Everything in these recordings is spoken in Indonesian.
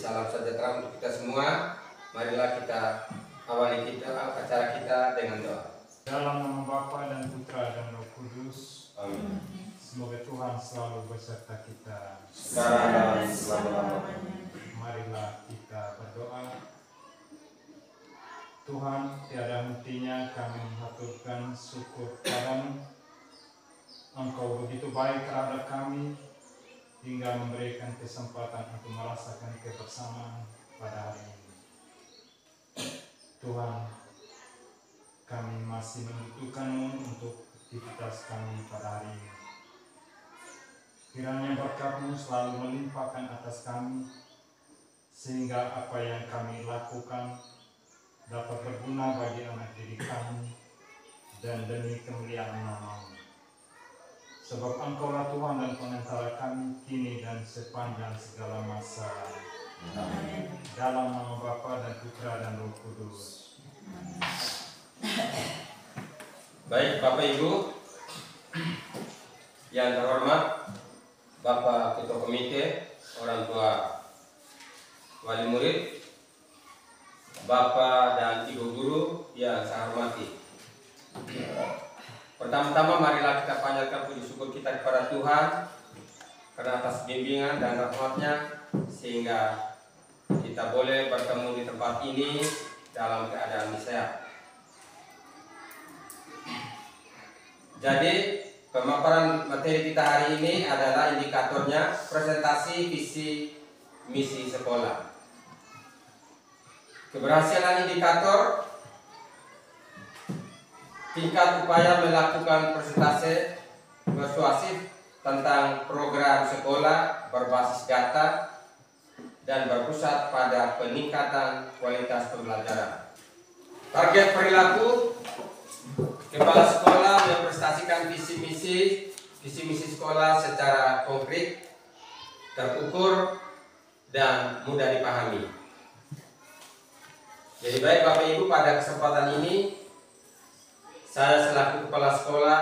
salam sejahtera untuk kita semua. Marilah kita awali acara kita dengan doa. Dalam nama Bapa dan Putra dan Roh Kudus. Amin. Semoga Tuhan selalu beserta kita Sekarang dan selama-lamanya. Marilah kita berdoa. Tuhan, tiada hentinya kami mengaturkan syukur padamu. Engkau begitu baik terhadap kami hingga memberikan kesempatan untuk merasakan kebersamaan pada hari ini. Tuhan, kami masih membutuhkan-Mu untuk aktivitas kami pada hari ini. Kiranya berkat-Mu selalu melimpahkan atas kami, sehingga apa yang kami lakukan dapat berguna bagi anak didik kami dan demi kemuliaan nama-Mu. Sebab Engkaulah Tuhan dan pengantara kami kini dan sepanjang segala masa. Amin. Dalam nama Bapa dan Putra dan Roh Kudus. Baik Bapak Ibu yang terhormat, Bapak Ketua Komite, orang tua wali murid, Bapak dan Ibu Guru yang saya hormati. Pertama-tama marilah kita panjatkan puji syukur kita kepada Tuhan karena atas bimbingan dan rahmat-Nya sehingga kita boleh bertemu di tempat ini dalam keadaan sehat. Jadi pemaparan materi kita hari ini adalah indikatornya presentasi visi misi sekolah. Keberhasilan indikator tingkat upaya melakukan presentasi persuasif tentang program sekolah berbasis data dan berpusat pada peningkatan kualitas pembelajaran. Target perilaku, kepala sekolah mempresentasikan visi misi sekolah secara konkret, terukur, dan mudah dipahami. Jadi baik Bapak Ibu, pada kesempatan ini saya selaku kepala sekolah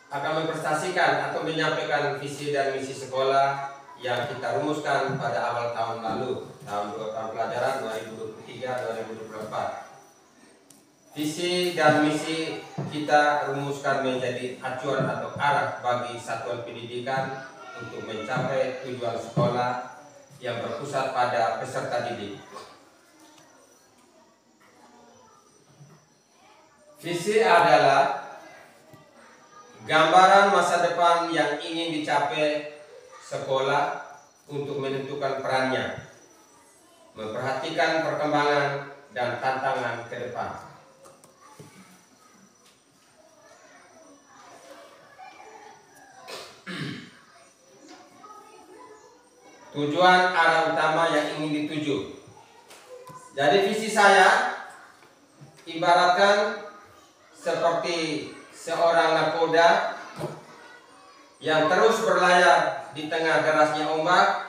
akan mempresentasikan atau menyampaikan visi dan misi sekolah yang kita rumuskan pada awal tahun lalu, tahun pelajaran 2023-2024. Visi dan misi kita rumuskan menjadi acuan atau arah bagi satuan pendidikan untuk mencapai tujuan sekolah yang berpusat pada peserta didik. Visi adalah gambaran masa depan yang ingin dicapai sekolah untuk menentukan perannya, memperhatikan perkembangan dan tantangan ke depan. Tujuan arah utama yang ingin dituju. Jadi visi saya ibaratkan seperti seorang nakoda yang terus berlayar di tengah derasnya ombak,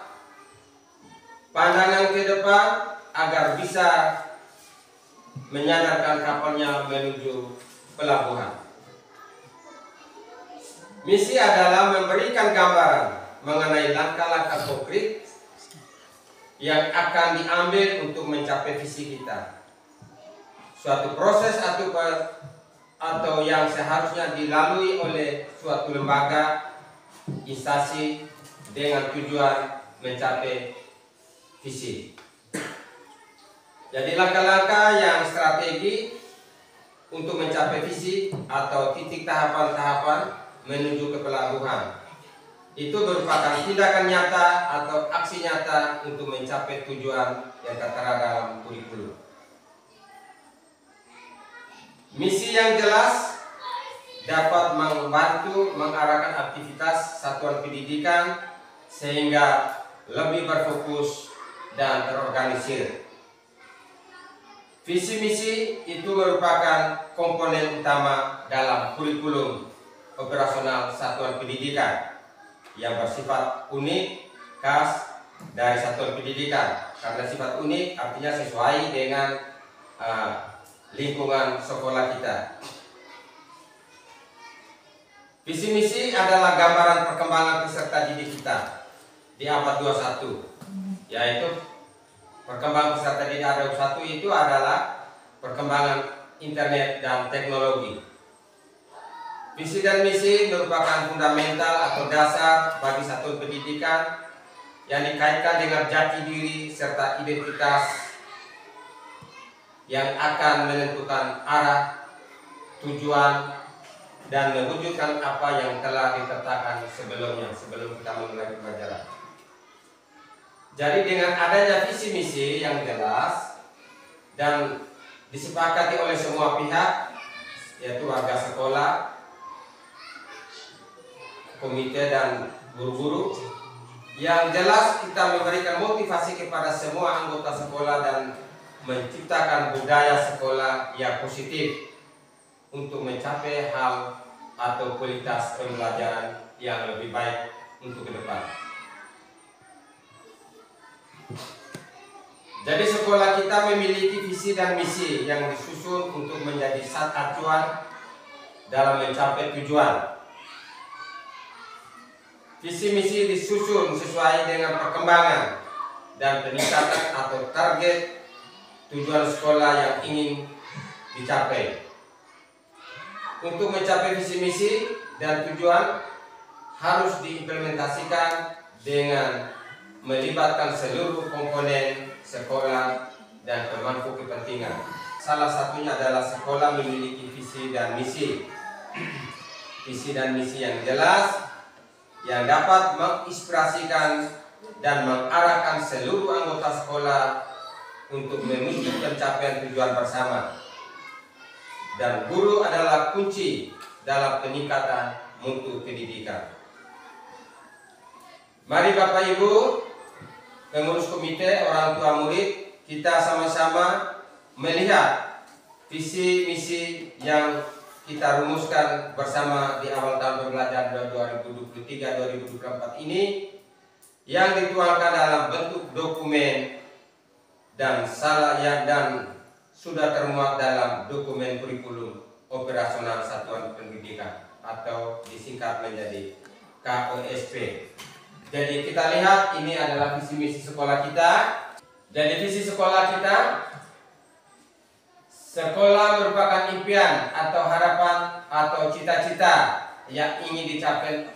pandangan ke depan agar bisa menyandarkan kapalnya menuju pelabuhan. Misi adalah memberikan gambaran mengenai langkah-langkah konkret yang akan diambil untuk mencapai visi kita. Suatu proses atau yang seharusnya dilalui oleh suatu lembaga, instansi dengan tujuan mencapai visi. Jadi langkah-langkah yang strategi untuk mencapai visi atau titik tahapan-tahapan menuju ke pelabuhan. Itu merupakan tindakan nyata atau aksi nyata untuk mencapai tujuan yang tertera dalam kurikulum. Misi yang jelas dapat membantu mengarahkan aktivitas satuan pendidikan sehingga lebih berfokus dan terorganisir. Visi misi itu merupakan komponen utama dalam kurikulum operasional satuan pendidikan yang bersifat unik, khas dari satuan pendidikan. Karena sifat unik artinya sesuai dengan lingkungan sekolah kita. Visi misi adalah gambaran perkembangan peserta didik kita di abad 21 yaitu perkembangan peserta didik ADAUP 1 itu adalah perkembangan internet dan teknologi. Visi dan misi merupakan fundamental atau dasar bagi satuan pendidikan yang dikaitkan dengan jati diri serta identitas yang akan menentukan arah, tujuan, dan mewujudkan apa yang telah ditetapkan sebelum kita memulai pembelajaran. Jadi dengan adanya visi misi yang jelas dan disepakati oleh semua pihak, yaitu warga sekolah, komite dan guru-guru, yang jelas kita memberikan motivasi kepada semua anggota sekolah dan menciptakan budaya sekolah yang positif untuk mencapai hal atau kualitas pembelajaran yang lebih baik untuk ke depan. Jadi sekolah kita memiliki visi dan misi yang disusun untuk menjadi acuan dalam mencapai tujuan. Visi misi disusun sesuai dengan perkembangan dan peningkatan atau target tujuan sekolah yang ingin dicapai. Untuk mencapai visi misi dan tujuan harus diimplementasikan dengan melibatkan seluruh komponen sekolah dan pemangku kepentingan. Salah satunya adalah sekolah memiliki visi dan misi. Visi dan misi yang jelas yang dapat menginspirasikan dan mengarahkan seluruh anggota sekolah untuk menuju pencapaian tujuan bersama. Dan guru adalah kunci dalam peningkatan mutu pendidikan. Mari Bapak Ibu, pengurus komite, orang tua murid, kita sama-sama melihat visi misi yang kita rumuskan bersama di awal tahun pembelajaran 2023-2024 ini, yang dituangkan dalam bentuk dokumen dan sudah termuat dalam dokumen kurikulum operasional satuan pendidikan atau disingkat menjadi KOSP. Jadi kita lihat ini adalah visi misi sekolah kita. Jadi visi sekolah kita, sekolah merupakan impian atau harapan atau cita-cita yang ingin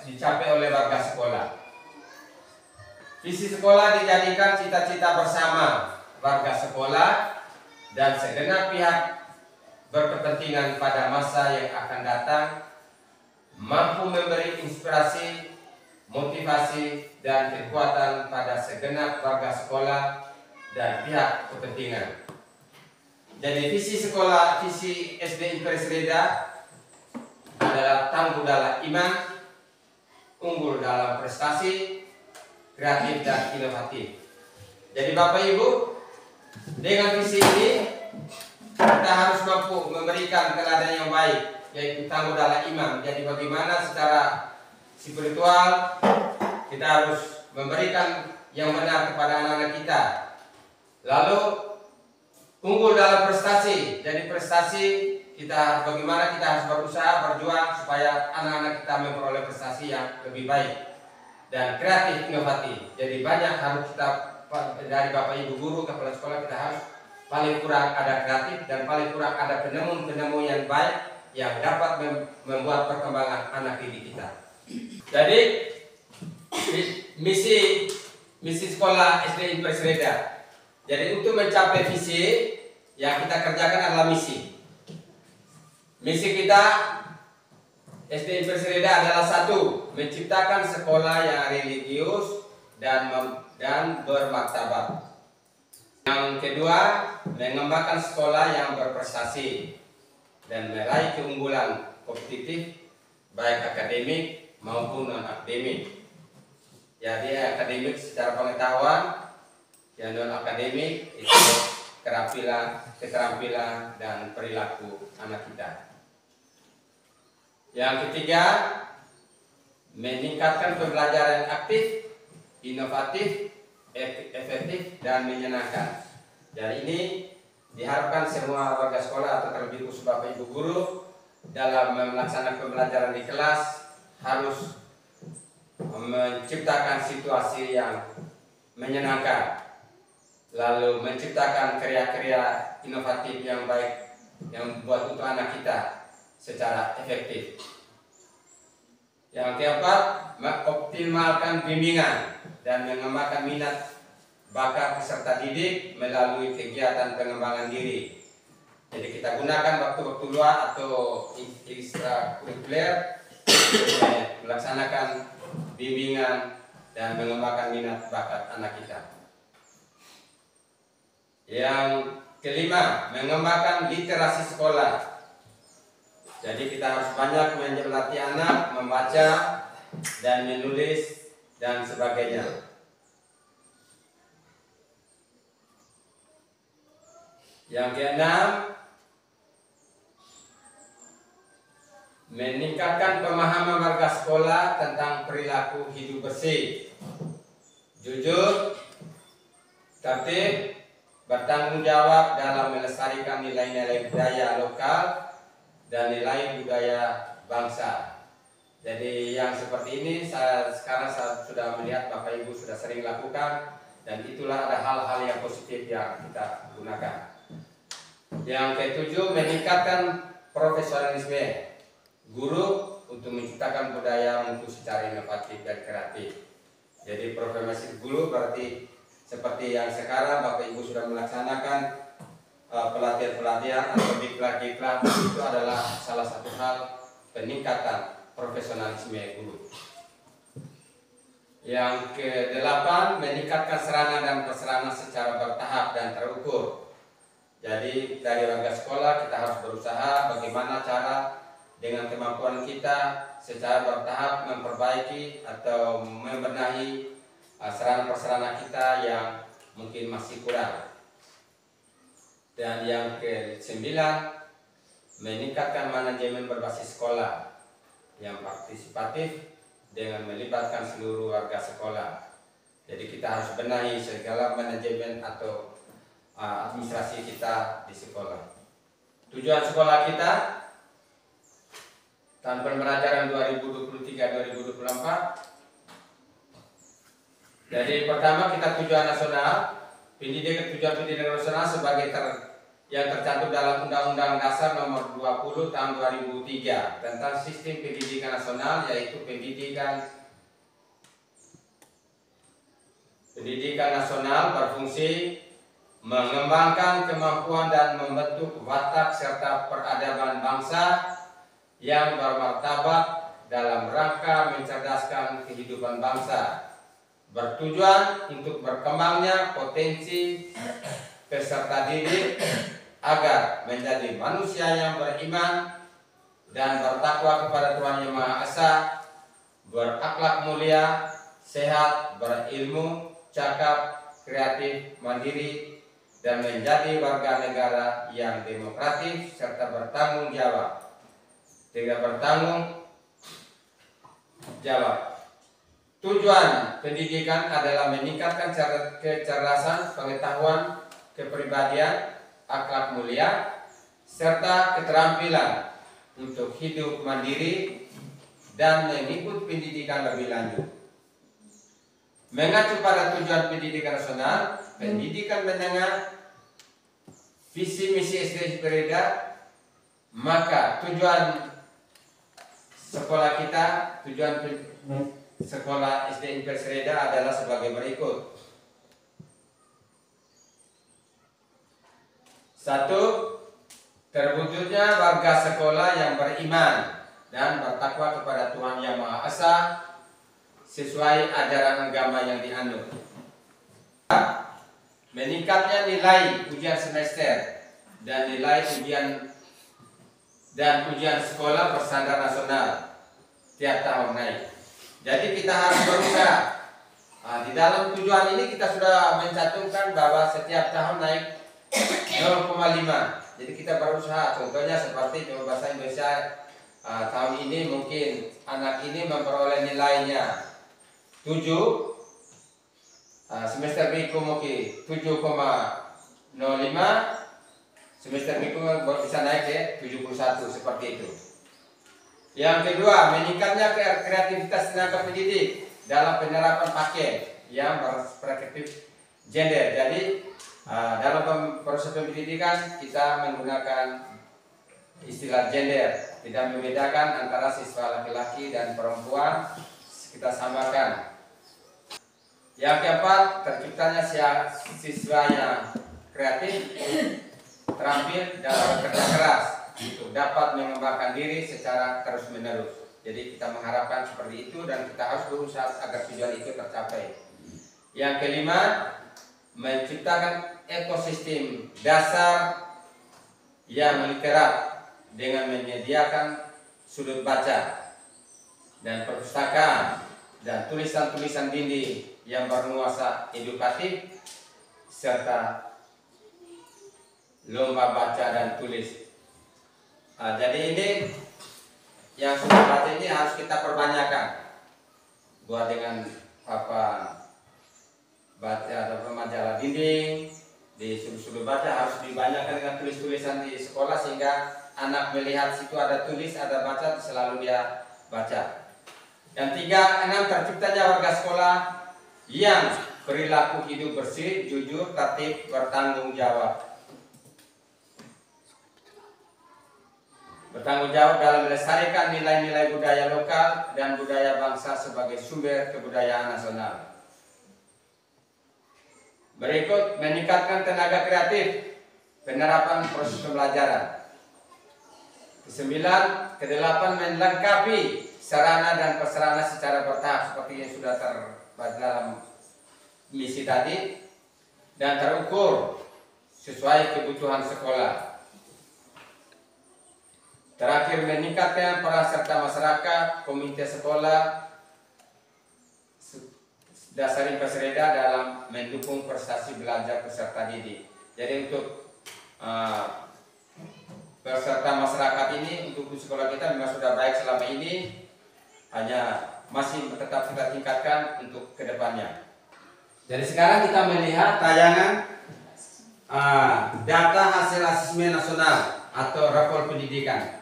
dicapai oleh warga sekolah. Visi sekolah dijadikan cita-cita bersama warga sekolah dan segenap pihak berkepentingan pada masa yang akan datang, mampu memberi inspirasi, motivasi, dan kekuatan pada segenap warga sekolah dan pihak kepentingan. Jadi visi sekolah, visi SD Imperis Reda adalah tangguh dalam iman, unggul dalam prestasi, kreatif dan inovatif. Jadi Bapak Ibu, dengan visi ini kita harus mampu memberikan teladan yang baik, yaitu tangguh dalam iman. Jadi bagaimana secara spiritual kita harus memberikan yang benar kepada anak-anak kita. Lalu unggul dalam prestasi. Jadi prestasi kita, bagaimana kita harus berusaha, berjuang supaya anak-anak kita memperoleh prestasi yang lebih baik. Dan kreatif, inovatif. Jadi banyak harus kita, dari Bapak Ibu guru, kepala sekolah, kita harus paling kurang ada kreatif dan paling kurang ada penemu-penemu yang baik yang dapat membuat perkembangan anak didik kita. Jadi misi sekolah SD Imperis Reda. Jadi untuk mencapai visi yang kita kerjakan adalah misi. Misi kita SD Imperis Reda adalah satu, menciptakan sekolah yang religius dan bermartabat. Yang kedua, mengembangkan sekolah yang berprestasi dan meraih keunggulan kompetitif baik akademik maupun non akademik. Jadi akademik secara pengetahuan, yang non akademik itu keterampilan dan perilaku anak kita. Yang ketiga, meningkatkan pembelajaran aktif, inovatif, efektif dan menyenangkan. Jadi ini diharapkan semua warga sekolah atau terlebih khusus Bapak Ibu guru dalam melaksanakan pembelajaran di kelas harus menciptakan situasi yang menyenangkan. lalu menciptakan karya-karya inovatif yang baik yang buat untuk anak kita secara efektif. Yang keempat, mengoptimalkan bimbingan dan mengembangkan minat bakat peserta didik melalui kegiatan pengembangan diri. Jadi kita gunakan waktu-waktu luang atau ekstrakurikuler melaksanakan bimbingan dan mengembangkan minat bakat anak kita. Yang kelima, mengembangkan literasi sekolah. Jadi kita harus banyak melatih anak membaca dan menulis dan sebagainya. Yang keenam, meningkatkan pemahaman warga sekolah tentang perilaku hidup bersih, jujur, tertib, bertanggung jawab dalam melestarikan nilai-nilai budaya lokal dan nilai budaya bangsa. Jadi yang seperti ini sekarang saya sudah melihat Bapak Ibu sudah sering lakukan, dan itulah ada hal-hal yang positif yang kita gunakan. Yang ketujuh, meningkatkan profesionalisme guru untuk menciptakan budaya mutu secara inovatif dan kreatif. Jadi profesi guru berarti seperti yang sekarang Bapak Ibu sudah melaksanakan pelatihan-pelatihan atau diklat-diklat, itu adalah salah satu hal peningkatan profesionalisme guru. Yang kedelapan, meningkatkan serangan dan perserangan secara bertahap dan terukur. Jadi dari warga sekolah kita harus berusaha bagaimana cara dengan kemampuan kita secara bertahap memperbaiki atau membenahi serangan-perserangan kita yang mungkin masih kurang. Dan yang ke-9, meningkatkan manajemen berbasis sekolah yang partisipatif dengan melibatkan seluruh warga sekolah. Jadi kita harus benahi segala manajemen atau administrasi kita di sekolah. Tujuan sekolah kita tahun pembelajaran 2023-2024. Jadi pertama kita tujuan nasional, tujuan pendidikan nasional sebagai yang tercantum dalam Undang-Undang Dasar Nomor 20 Tahun 2003 tentang sistem pendidikan nasional, yaitu pendidikan nasional berfungsi mengembangkan kemampuan dan membentuk watak serta peradaban bangsa yang bermartabat dalam rangka mencerdaskan kehidupan bangsa, bertujuan untuk berkembangnya potensi peserta didik agar menjadi manusia yang beriman dan bertakwa kepada Tuhan Yang Maha Esa, berakhlak mulia, sehat, berilmu, cakap, kreatif, mandiri, dan menjadi warga negara yang demokratis serta bertanggung jawab. Tujuan pendidikan adalah meningkatkan kecerdasan, pengetahuan, kepribadian, akhlak mulia, serta keterampilan untuk hidup mandiri dan mengikut pendidikan lebih lanjut. Mengacu pada tujuan pendidikan nasional, pendidikan menengah, visi misi SD Pereda, maka tujuan sekolah kita, tujuan sekolah SD Impres Reda adalah sebagai berikut. 1. Terwujudnya warga sekolah yang beriman dan bertakwa kepada Tuhan Yang Maha Esa sesuai ajaran agama yang dianut. Meningkatnya nilai ujian semester dan nilai ujian sekolah berstandar nasional tiap tahun naik. Jadi kita harus berusaha. Di dalam tujuan ini kita sudah mencantumkan bahwa setiap tahun naik 0,5. Jadi kita berusaha. Contohnya seperti coba bahasa Indonesia tahun ini mungkin anak ini memperoleh nilainya 7. Semester berikut mungkin 7,05. Semester berikut bisa naik ya 71, seperti itu. Yang kedua, meningkatnya kreativitas tenaga pendidik dalam penerapan paket yang berperspektif gender. Jadi Dalam proses pendidikan kita menggunakan istilah gender, tidak membedakan antara siswa laki-laki dan perempuan, kita samakan. Yang keempat, terciptanya siswa yang kreatif, terampil dalam kerja keras, dapat mengembangkan diri secara terus-menerus. Jadi kita mengharapkan seperti itu dan kita harus berusaha agar tujuan itu tercapai. Yang kelima, menciptakan ekosistem dasar yang literat dengan menyediakan sudut baca dan perpustakaan dan tulisan-tulisan dinding yang bernuansa edukatif serta lomba baca dan tulis. Jadi ini yang sudah baca ini harus kita perbanyakkan, buat dengan baca atau majalah dinding di sudut-sudut baca, harus dibanyakkan dengan tulis-tulisan di sekolah sehingga anak melihat situ ada tulis, ada baca, selalu dia baca. Yang tiga, enam, terciptanya warga sekolah yang perilaku hidup bersih, jujur, tertib, bertanggung jawab. Bertanggung jawab dalam melestarikan nilai-nilai budaya lokal dan budaya bangsa sebagai sumber kebudayaan nasional. Berikut, meningkatkan tenaga kreatif, penerapan proses pembelajaran. Kesembilan, kedelapan, melengkapi sarana dan prasarana secara bertahap seperti yang sudah terbaca dalam misi tadi dan terukur sesuai kebutuhan sekolah. Terakhir, meningkatkan peran serta masyarakat, komite sekolah, dasar Impersreda dalam mendukung prestasi belajar peserta didik. Jadi untuk peserta masyarakat ini, untuk sekolah kita memang sudah baik selama ini, hanya masih tetap kita tingkatkan untuk kedepannya. Jadi sekarang kita melihat tayangan data hasil asesmen nasional atau rapor pendidikan.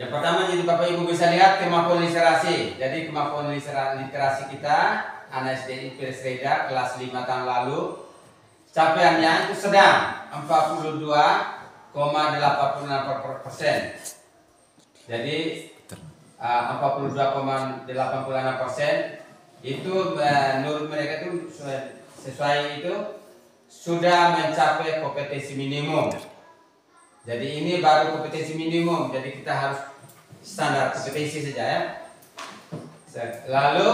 Yang pertama, jadi Bapak Ibu bisa lihat kemampuan literasi. Jadi kemampuan literasi kita anak SD Impersreda kelas 5 tahun lalu, capaiannya itu sedang 42,86%. Jadi 42,86% itu menurut mereka itu sesuai itu sudah mencapai kompetensi minimum. Jadi ini baru kompetensi minimum, jadi kita harus standar kompetensi saja ya. Lalu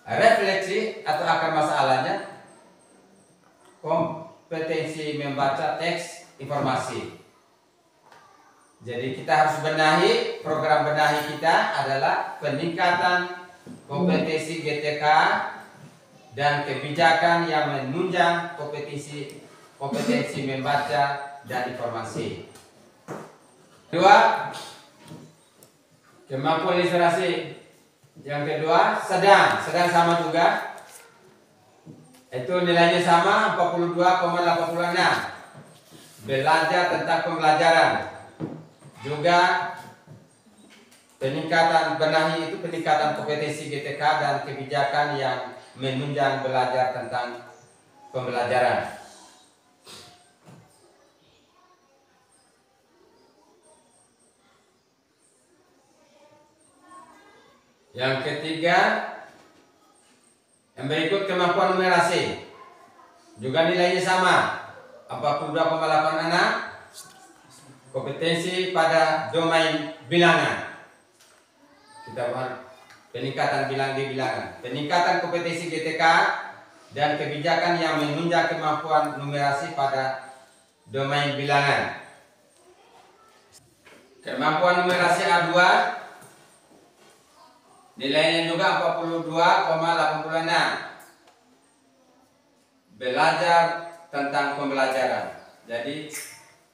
refleksi atau akar masalahnya, kompetensi membaca teks informasi. Jadi kita harus benahi, program benahi kita adalah peningkatan kompetensi GTK dan kebijakan yang menunjang kompetensi membaca dan informasi. Kedua, kemampuan literasi. Yang kedua, sedang sama juga. Itu nilainya sama 42,86. Belajar tentang pembelajaran. Juga peningkatan benahi itu peningkatan kompetensi GTK dan kebijakan yang menunjang belajar tentang pembelajaran. Yang ketiga, yang berikut kemampuan numerasi. Juga nilainya sama, 42,86. Kompetensi pada domain bilangan. Kita bahas peningkatan bilangan. Peningkatan kompetensi GTK dan kebijakan yang menunjang kemampuan numerasi pada domain bilangan. Kemampuan numerasi A2, nilainya juga 42,86. Belajar tentang pembelajaran. Jadi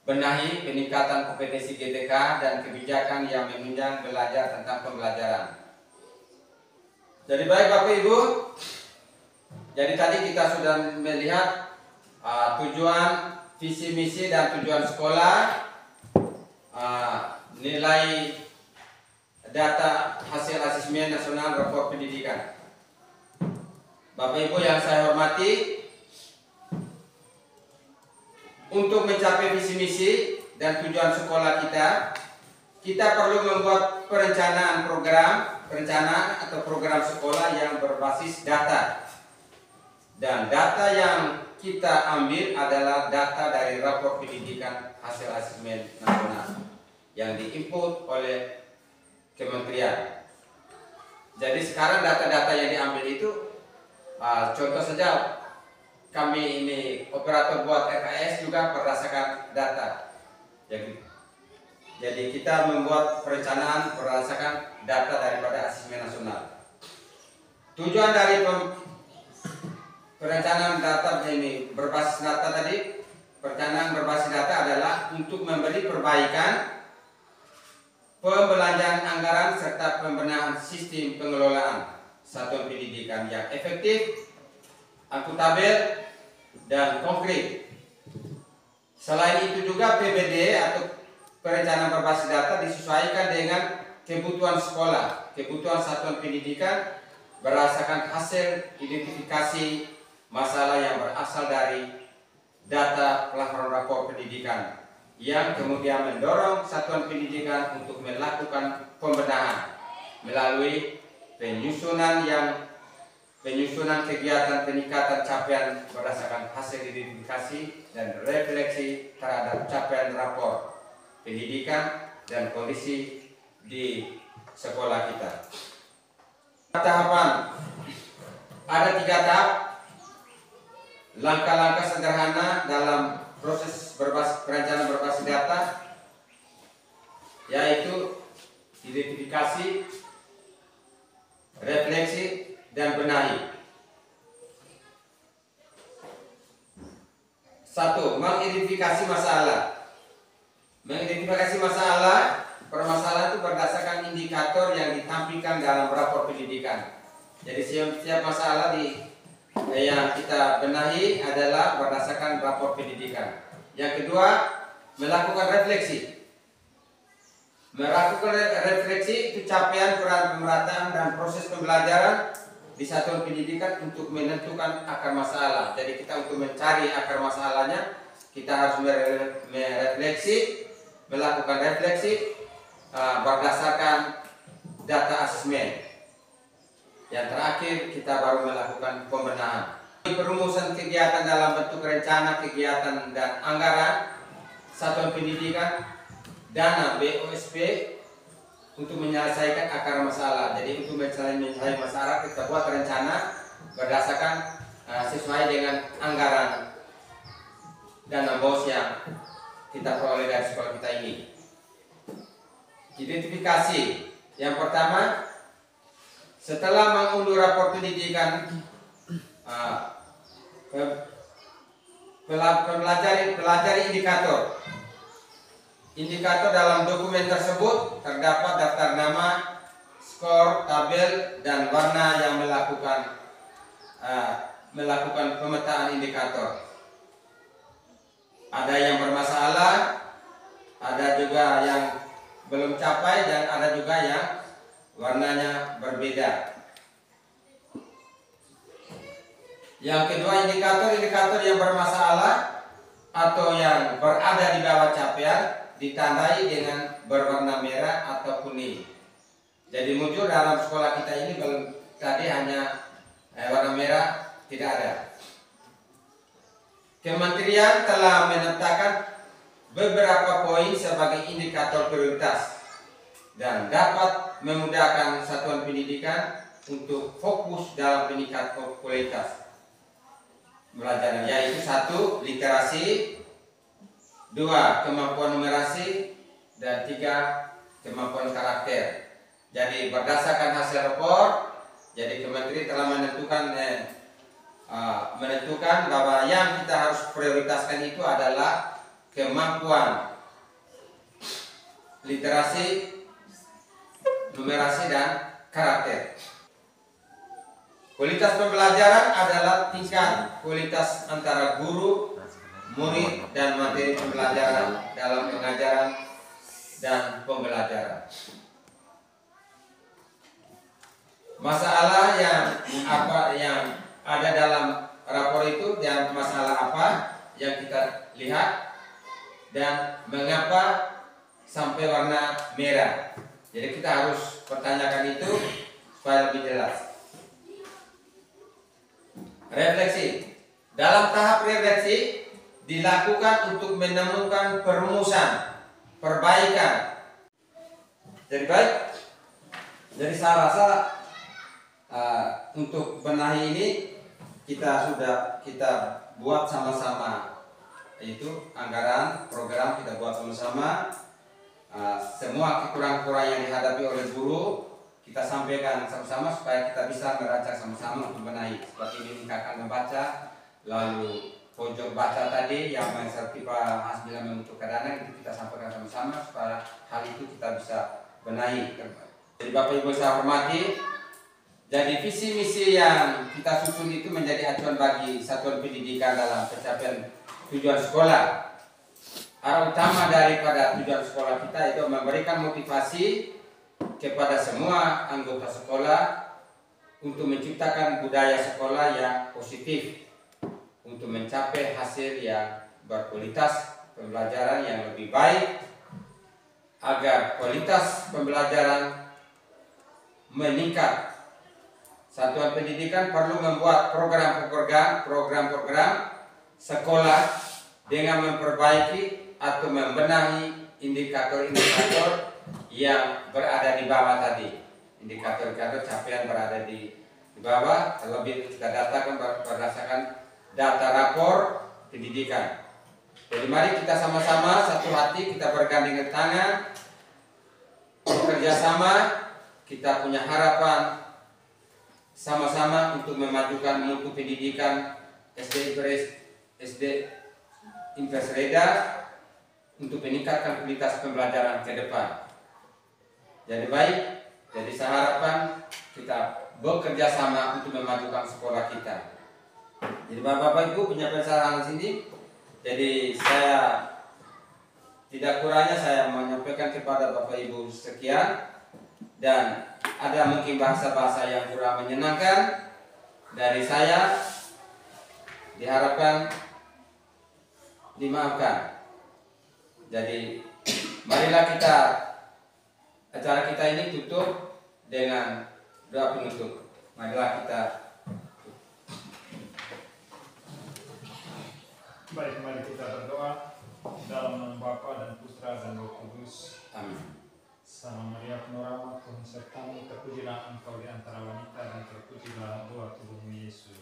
benahi peningkatan kompetensi GTK dan kebijakan yang menunjang belajar tentang pembelajaran. Jadi baik Bapak Ibu, jadi tadi kita sudah melihat tujuan, visi misi dan tujuan sekolah, nilai data hasil asesmen nasional rapor pendidikan. Bapak Ibu yang saya hormati, untuk mencapai visi misi dan tujuan sekolah kita perlu membuat perencanaan atau program sekolah yang berbasis data. Dan data yang kita ambil adalah data dari rapor pendidikan hasil asesmen nasional yang diinput oleh kementerian. Jadi sekarang data-data yang diambil itu, contoh saja kami ini operator buat RKS juga berdasarkan data. Jadi kita membuat perencanaan berdasarkan data daripada asesmen nasional. Tujuan dari perencanaan data ini berbasis data tadi, perencanaan berbasis data adalah untuk memberi perbaikan pembelanjaan anggaran serta pembenahan sistem pengelolaan satuan pendidikan yang efektif, akuntabel, dan konkret. Selain itu juga PBD atau perencanaan berbasis data disesuaikan dengan kebutuhan sekolah, kebutuhan satuan pendidikan berdasarkan hasil identifikasi masalah yang berasal dari data pelaporan rapor pendidikan yang kemudian mendorong satuan pendidikan untuk melakukan pembenahan melalui penyusunan kegiatan peningkatan capaian berdasarkan hasil identifikasi dan refleksi terhadap capaian rapor pendidikan dan kondisi di sekolah kita. Tahapan ada 3 tahap, langkah-langkah sederhana dalam proses perencanaan berbasis data, yaitu identifikasi, refleksi, dan benahi. 1. Mengidentifikasi masalah. Mengidentifikasi masalah, permasalahan itu berdasarkan indikator yang ditampilkan dalam rapor pendidikan. Jadi setiap masalah yang kita benahi adalah berdasarkan rapor pendidikan. Yang kedua, melakukan refleksi. Melakukan refleksi itu capaian peran pemerataan dan proses pembelajaran di satuan pendidikan untuk menentukan akar masalah. Jadi kita untuk mencari akar masalahnya, kita harus merefleksi, melakukan refleksi berdasarkan data asesmen. Yang terakhir, kita baru melakukan pembenahan. Perumusan kegiatan dalam bentuk rencana kegiatan dan anggaran satuan pendidikan, dana BOSP untuk menyelesaikan akar masalah. Jadi untuk menyelesaikan masalah kita buat rencana berdasarkan sesuai dengan anggaran dana BOS yang kita peroleh dari sekolah kita ini. Identifikasi yang pertama, setelah mengunduh rapor pendidikan, pelajari indikator. Indikator dalam dokumen tersebut terdapat daftar nama, skor, tabel, dan warna yang melakukan pemetaan indikator. Ada yang bermasalah, ada juga yang belum capai, dan ada juga yang warnanya berbeda. Yang kedua, indikator yang bermasalah atau yang berada di bawah capaian ditandai dengan berwarna merah atau kuning. Jadi muncul dalam sekolah kita ini belum tadi hanya warna merah, tidak ada. Kementerian telah menetapkan beberapa poin sebagai indikator prioritas dan dapat memudahkan satuan pendidikan untuk fokus dalam peningkatan kualitas belajar, yaitu 1. Literasi, 2. Kemampuan numerasi, dan 3. Kemampuan karakter. Jadi berdasarkan hasil rapor, jadi Kementerian telah menentukan bahwa yang kita harus prioritaskan itu adalah kemampuan literasi, numerasi, dan karakter. Kualitas pembelajaran adalah tingkat kualitas antara guru, murid, dan materi pembelajaran dalam pengajaran dan pembelajaran. Masalah yang ada dalam rapor itu dan masalah apa yang kita lihat dan mengapa sampai warna merah. Jadi kita harus pertanyakan itu supaya lebih jelas. Refleksi. Dalam tahap refleksi dilakukan untuk menemukan perumusan, perbaikan. Jadi baik. Jadi saya rasa untuk benahi ini kita buat sama-sama. Itu anggaran program kita buat sama-sama. Semua kekurangan-kekurangan yang dihadapi oleh guru kita sampaikan sama-sama supaya kita bisa merancang sama-sama untuk benahi. Seperti meningkatkan membaca, lalu pojok baca tadi yang menserti Pak Hasbila untuk dana itu kita sampaikan sama-sama supaya hal itu kita bisa benahi. Jadi Bapak Ibu saya hormati, jadi visi misi yang kita susun itu menjadi acuan bagi satuan pendidikan dalam pencapaian tujuan sekolah. Arah utama daripada tujuan sekolah kita itu memberikan motivasi kepada semua anggota sekolah untuk menciptakan budaya sekolah yang positif, untuk mencapai hasil yang berkualitas, pembelajaran yang lebih baik, agar kualitas pembelajaran meningkat. Satuan pendidikan perlu membuat program-program sekolah dengan memperbaiki atau membenahi indikator-indikator yang berada di bawah tadi. Indikator-indikator capaian berada di bawah, terlebih kita datakan berdasarkan data rapor pendidikan. Jadi mari kita sama-sama satu hati, kita bergandengan tangan, bekerja sama, kita punya harapan sama-sama untuk memajukan mutu pendidikan SD Inves Reda untuk meningkatkan kualitas pembelajaran ke depan. Jadi baik, jadi saya harapkan kita bekerja sama untuk memajukan sekolah kita. Jadi Bapak Ibu punya pesan sini. Jadi saya tidak kurangnya saya menyampaikan kepada Bapak Ibu sekian, dan ada mungkin bahasa-bahasa yang kurang menyenangkan dari saya, diharapkan dimaafkan. Jadi marilah acara kita ini tutup dengan doa penutup. Marilah kita. Baik, mari kita berdoa dalam nama Bapa dan Putra dan Roh Kudus. Amin. Salam Maria penuh rahmat, Tuhan sertamu, terpujilah Engkau di antara wanita dan terpujilah buah tubuhmu Yesus.